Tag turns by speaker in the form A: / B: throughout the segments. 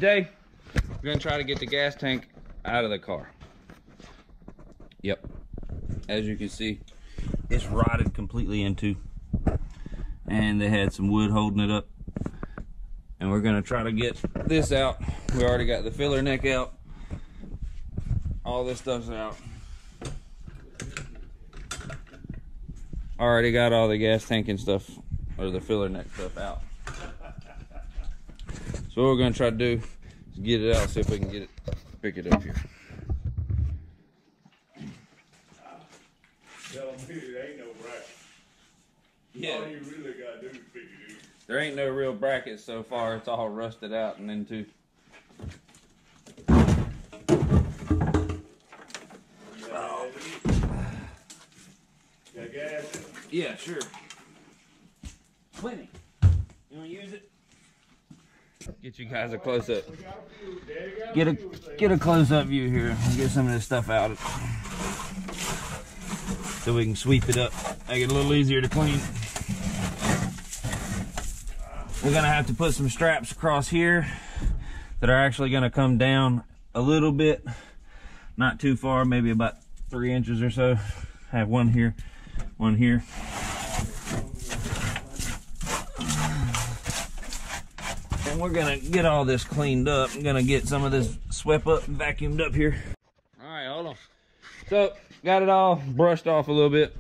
A: Today, we're gonna try to get the gas tank out of the car. Yep, as you can see, it's rotted completely into, and they had some wood holding it up. And we're gonna try to get this out. We already got the filler neck out. All this stuff's out. Already got all the gas tank and stuff, or the filler neck stuff out. So what we're gonna try to do is get it out, see if we can get it, pick it up here.
B: Tell them there ain't no bracket.
A: Yeah.
B: All you really gotta do is pick it in.
A: There ain't no real brackets so far. It's all rusted out and into.
B: Got gas in it?
A: Yeah, sure. Plenty. You wanna use it? Get you guys a close up. Get a close up view here. Get some of this stuff out so we can sweep it up. Make it a little easier to clean. We're gonna have to put some straps across here that are actually gonna come down a little bit, not too far, maybe about 3 inches or so. Have one here, one here. And we're gonna get all this cleaned up. I'm gonna get some of this swept up and vacuumed up here. All right, hold on. So, got it all brushed off a little bit.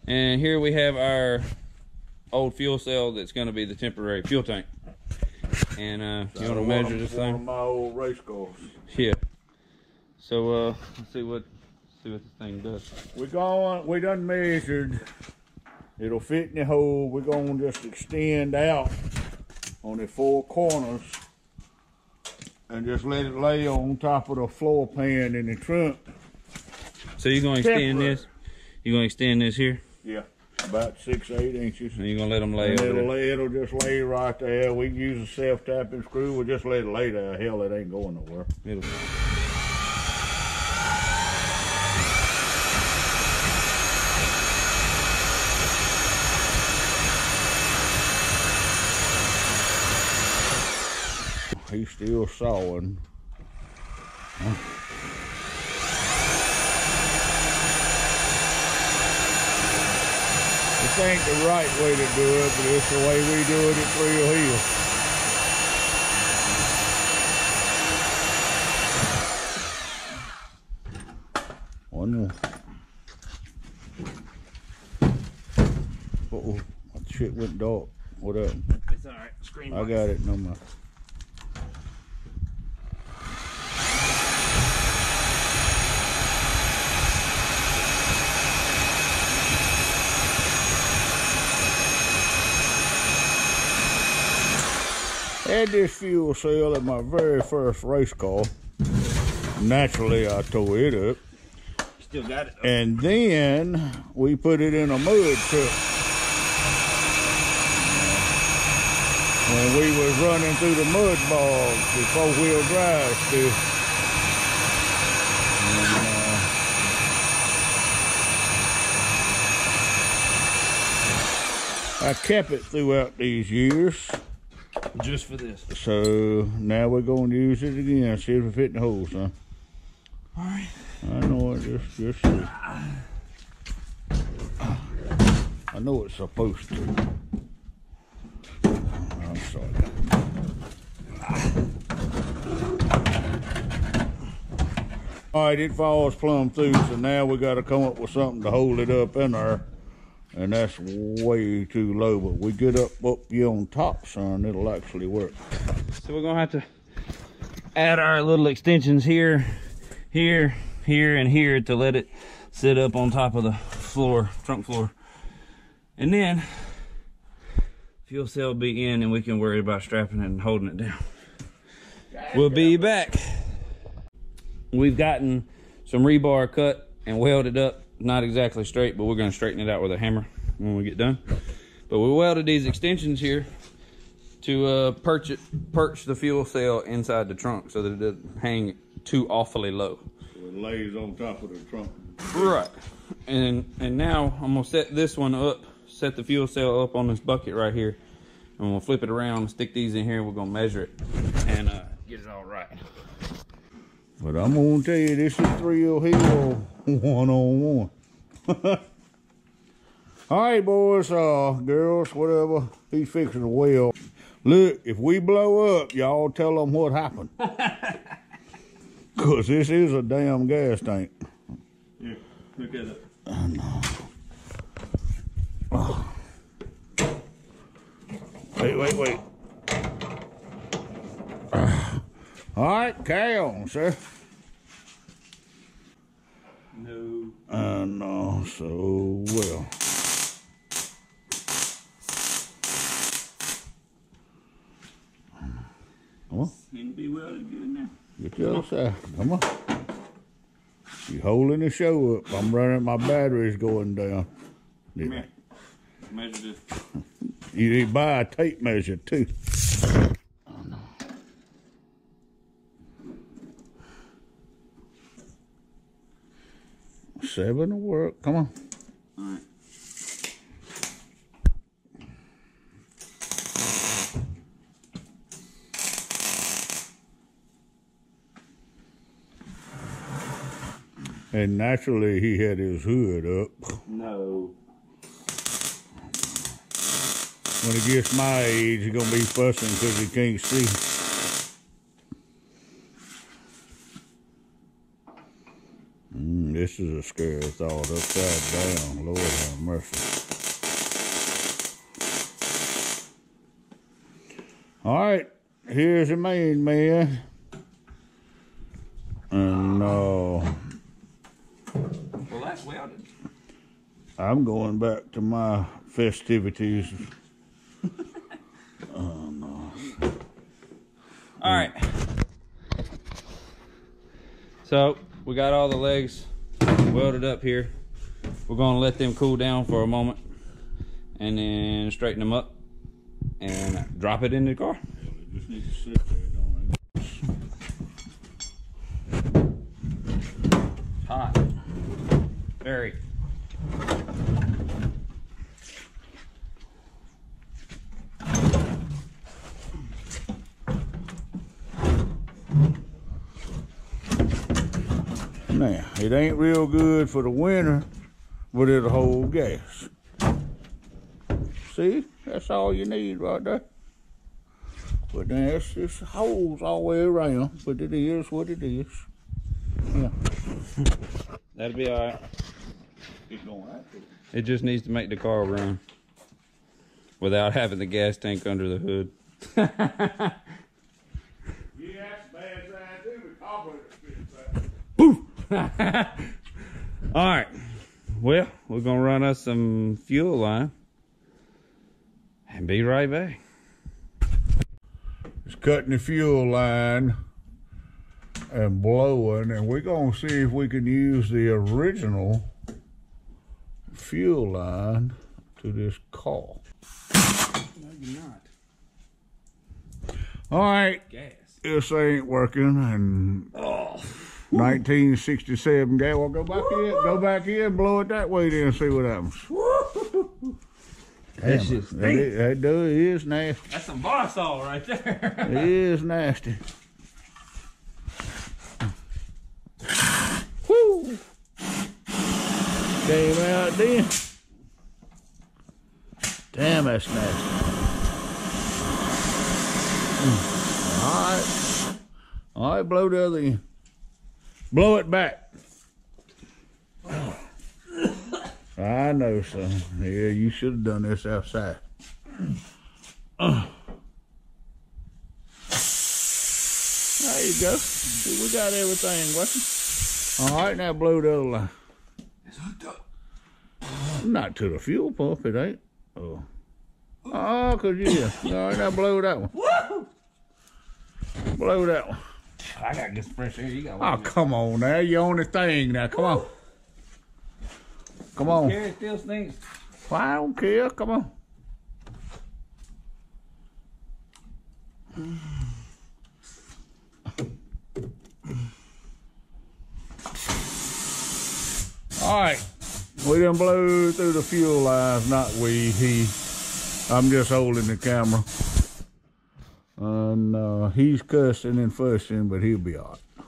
A: And here we have our old fuel cell that's gonna be the temporary fuel tank. And you wanna measure this thing?
B: One of my old race cars.
A: Yeah. So let's see what this thing does.
B: We done measured. It'll fit in the hole. We're gonna just extend out on the 4 corners and just let it lay on top of the floor pan in the trunk.
A: So you're gonna extend this? You're gonna extend this here?
B: Yeah, about 6 or 8 inches.
A: And you're gonna let them lay over there?
B: It'll just lay right there. We can use a self-tapping screw. We'll just let it lay there. Hell, it ain't going nowhere. He's still sawing. This ain't the right way to do it, but it's the way we do it at Three Hill. One more. Uh-oh, my shit went dark. What up?
A: It's all right. Screen
B: I got it. No more. Had this fuel cell at my very first race car. Naturally, I tore it up.
A: Still got it.
B: And then we put it in a mud truck. When we was running through the mud bogs with 4-wheel drive still. And, I kept it throughout these years.
A: Just for this.
B: So now we're going to use it again. See if it fit in the hole, son.
A: All right.
B: I know it. Just see. I know it's supposed to. I'm sorry. All right, it falls plumb through. So now we got to come up with something to hold it up in there. And that's way too low, but we get up here on top, son, it'll actually work.
A: So we're gonna have to add our little extensions here, here, here, and here to let it sit up on top of the floor, trunk floor. And then fuel cell will be in and we can worry about strapping it and holding it down. We'll be back. We've gotten some rebar cut and welded up. Not exactly straight, but we're going to straighten it out with a hammer when we get done. But we welded these extensions here to perch the fuel cell inside the trunk so that it doesn't hang too awfully low.
B: So it lays on top of the trunk.
A: Right. And now I'm going to set this one up, set the fuel cell up on this bucket right here. And we'll flip it around, stick these in here, we're going to measure it and get it all All right.
B: But I'm gonna tell you, this is Thrill Hill one-on-one. All right, boys, girls, whatever. He's fixing the well. Look, if we blow up, y'all tell them what happened. Because this is a damn gas tank.
A: Here, look at it.
B: I know. Oh. Wait. All right, carry on, sir.
A: No.
B: I know so well. Come on.
A: Need to be welded good in there.
B: Get the other side. Come on. You holding the show up. I'm running, my battery's going down.
A: Come here. Measure this.
B: You need to buy a tape measure too. Oh no. 7 will work. Come on.
A: All right.
B: And naturally, he had his hood up.
A: No.
B: When he gets my age, he's gonna be fussing because he can't see. This is a scary thought. Upside down. Lord have mercy. All right, here's the main man. And
A: Well, that's welded.
B: I'm going back to my festivities. Oh no.
A: All right. So we got all the legs welded up here. We're gonna let them cool down for a moment and then straighten them up and drop it in the car.
B: They just need to sit there, don't they?
A: Hot. Very.
B: Now, it ain't real good for the winter, but it'll hold gas. See? That's all you need right there. But then it's just holes all the way around, but it is what it is. Yeah.
A: That'll be all right.
B: It's going out there.
A: It just needs to make the car run without having the gas tank under the hood.
B: Yeah, that's a bad side too, but carburetor fits that.
A: Poof! All right. Well, we're gonna run us some fuel line and be right back.
B: It's cutting the fuel line and blowing, and we're gonna see if we can use the original fuel line to this car.
A: No, you're not.
B: All right,
A: Gas.
B: this ain't working, and 1967 gas. Well, go back in, blow it that way, then see what happens.
A: That shit stinks.
B: It is nasty.
A: That's some bar salt right there.
B: It is nasty. Woo! Came out then. Damn, that's nasty. All right, blow the other end. Blow it back. I know, son. Yeah, you should have done this outside. There you go. See, we got everything working. All right, now blow the other line.
A: It's hooked up.
B: Not to the fuel pump, it ain't. Oh, cause yeah. All right, now blow that one.
A: Woo!
B: Blow that one.
A: I gotta get some fresh air. You got
B: Oh, come on now. You on the thing now. Come on. Come on.
A: It still stinks.
B: Well, I don't care. Come on. All right. We done blew through the fuel lines. Not we, he. I'm just holding the camera. And He's cussing and fussing, but he'll be all right.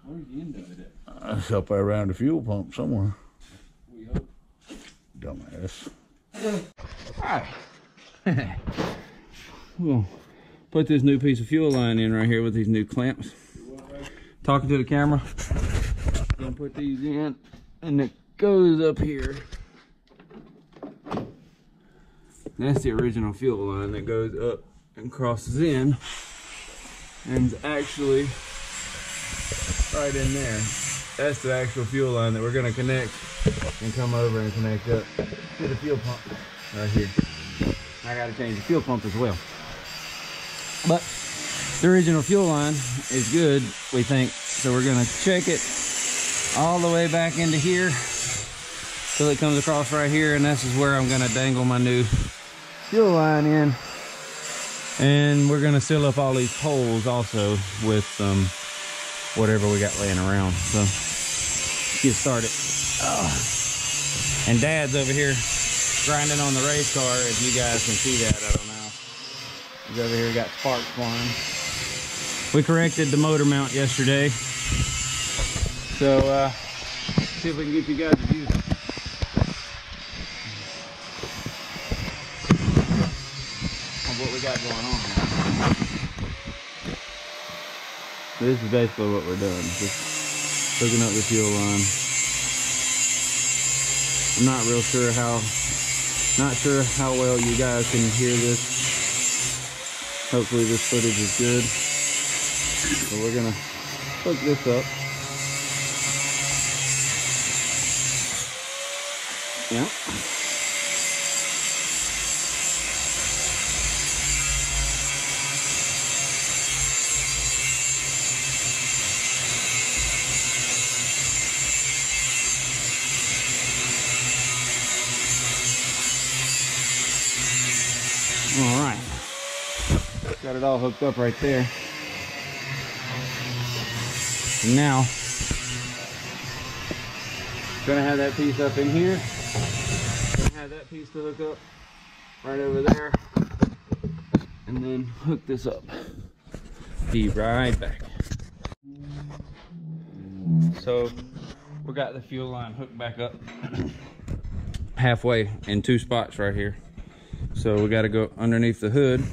A: Where's the end of it at?
B: It's up there around the fuel pump somewhere.
A: We hope.
B: Dumbass.
A: Alright. We'll put this new piece of fuel line in right here with these new clamps. Talking to the camera. Gonna put these in, and it goes up here. That's the original fuel line that goes up and crosses in, and actually right in there. That's the actual fuel line that we're gonna connect and come over and connect up to the fuel pump right here. I gotta change the fuel pump as well. But the original fuel line is good, we think. So we're gonna check it all the way back into here till it comes across right here, and this is where I'm gonna dangle my new fuel line in. And we're gonna seal up all these holes also with whatever we got laying around. So let's get started. And Dad's over here grinding on the race car. If you guys can see that, I don't know. He's over here, got sparks flying. We corrected the motor mount yesterday. So see if we can get you guys a view of what we got going on here. This is basically what we're doing. Just hooking up the fuel line. I'm not real sure how well you guys can hear this. Hopefully this footage is good. So we're gonna hook this up. Yeah. All right. Got it all hooked up right there. And now, gonna have that piece up in here. Gonna have that piece to hook up right over there. And then hook this up. Be right back. So, we got the fuel line hooked back up halfway in two spots right here. So we gotta go underneath the hood.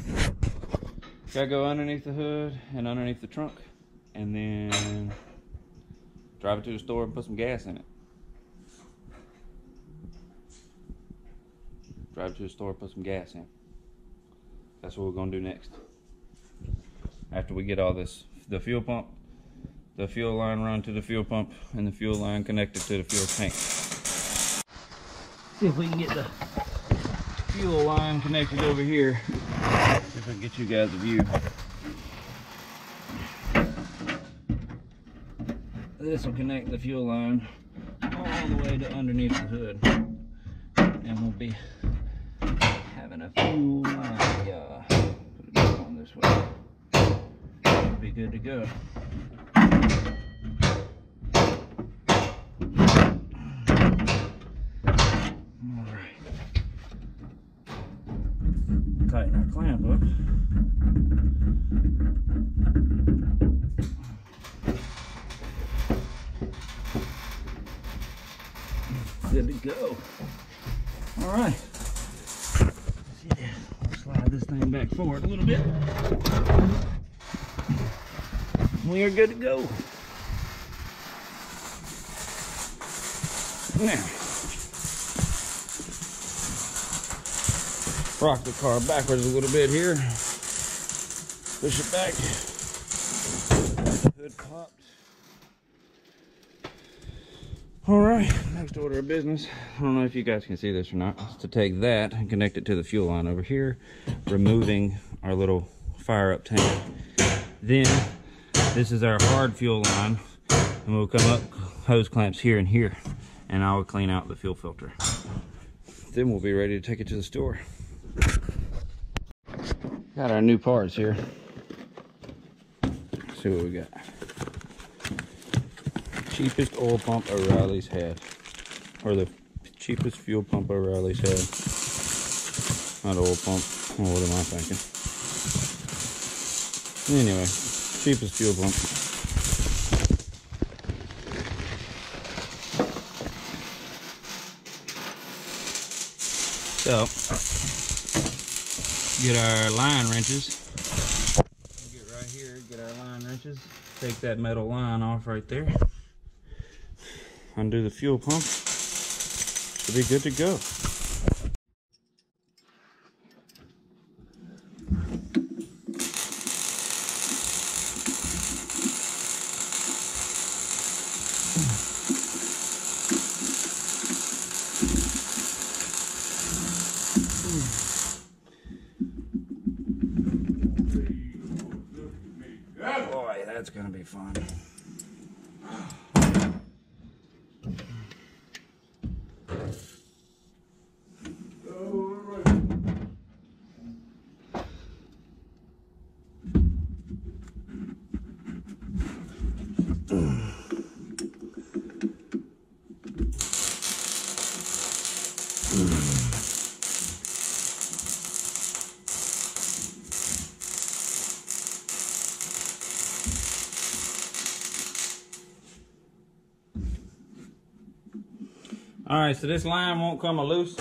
A: Gotta go underneath the hood and underneath the trunk, and then drive it to the store and put some gas in it. Drive it to the store, put some gas in. That's what we're gonna do next. After we get all this, the fuel pump, the fuel line run to the fuel pump, and the fuel line connected to the fuel tank. See if we can get the fuel line connected over here. See if I can get you guys a view. This will connect the fuel line all the way to underneath the hood, and we'll be having a fuel line. Yeah, put it back on this way. We'll be good to go. Tighten our clamp up. Good to go. All right. Yeah, we'll slide this thing back forward a little bit. We are good to go. Now, rock the car backwards a little bit here. Push it back. Hood popped. All right, next order of business. I don't know if you guys can see this or not. Is to take that and connect it to the fuel line over here, removing our little fire up tank. Then this is our hard fuel line, and we'll come up hose clamps here and here, and I will clean out the fuel filter. Then we'll be ready to take it to the store. Got our new parts here. Let's see what we got. Cheapest oil pump O'Reilly's had, or the cheapest fuel pump O'Reilly's had. Not oil pump. Oh, what am I thinking? Anyway, cheapest fuel pump. So, get our line wrenches. Get right here, get our line wrenches. Take that metal line off right there. Undo the fuel pump. Should be good to go. Boy, that's gonna be fun. All right, so this line won't come loose.